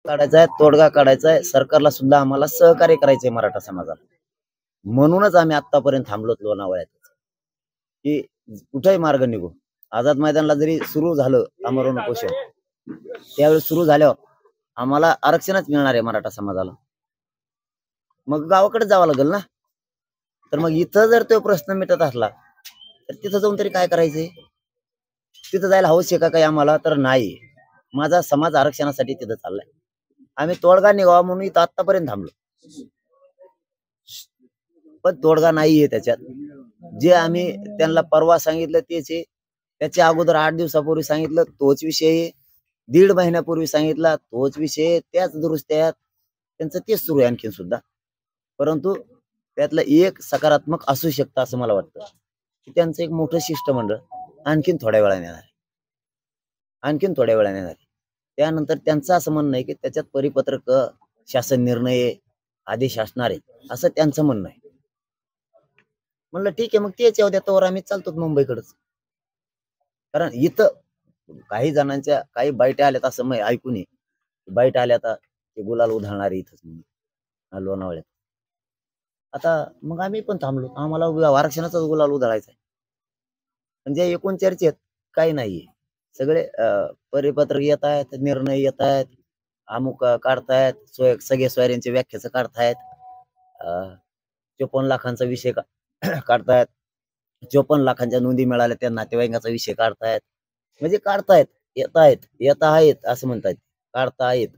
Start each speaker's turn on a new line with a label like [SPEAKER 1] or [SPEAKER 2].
[SPEAKER 1] काढायचा आहे, तोडगा काढायचा आहे. सरकारला सुद्धा आम्हाला सहकार्य करायचंय मराठा समाजाला. म्हणूनच आम्ही आतापर्यंत थांबलोत लोणावळ्यात, की कुठेही मार्ग निघू. आझाद मैदानला जरी सुरू झालं आमरण उपोषण, त्यावेळी सुरू झाल्यावर आम्हाला आरक्षणच मिळणार आहे मराठा समाजाला. मग गावाकडे जावं लागेल ना. तर मग इथं जर तो प्रश्न मिटत असला तर तिथं जाऊन तरी काय करायचंय? तिथं जायला हौस आहे का काही आम्हाला? तर नाही. माझा समाज आरक्षणासाठी तिथं चाललाय. आम्ही तोडगा निघावा म्हणून इथं आतापर्यंत थांबलो, पण तोडगा नाहीये त्याच्यात. जे आम्ही त्यांना परवा सांगितलं तेच आहे. त्याच्या अगोदर 8 दिवसापूर्वी सांगितलं तोच विषय आहे. 1.5 महिन्यापूर्वी सांगितला तोच विषय आहे. त्याच दुरुस्त्या त्यांचं तेच सुरू आहे आणखीन सुद्धा. परंतु त्यातलं एक सकारात्मक असू शकतं असं मला वाटतं, की त्यांचं एक मोठं शिष्टमंडळ आणखीन थोड्या वेळाने येणार आहे. आणखीन थोड्या वेळाने येणार आहे. त्यानंतर त्यांचं असं म्हणणं आहे की त्याच्यात परिपत्रक, शासन निर्णय, आदेश असणार आहे असं त्यांचं म्हणणं आहे. म्हणलं ठीक आहे, मग तेच येऊ द्या, तोवर आम्ही चालतो मुंबईकडेच. कारण इथं काही जणांच्या काही बाईटा आल्यात असं ऐकून बाईट आल्या आता ते गुलाल उधळणारे इथंच म्हणून लोणावळ्यात. आता मग आम्ही पण थांबलो. आम्हाला आरक्षणाचाच गुलाल उधळायचा आहे. म्हणजे एकूण चर्चेत काही नाहीये. सगळे परिपत्रक येत आहेत, निर्णय येत आहेत, अमुक काढतायत, सगळे सोयऱ्यांच्या व्याख्याचं काढतायत. 54 लाखांचा विषय काढतायत. 54 लाखांच्या नोंदी मिळाल्या त्या नातेवाईकांचा विषय काढतायत. म्हणजे काढतायत, येत आहेत असं म्हणतायत, काढतायत.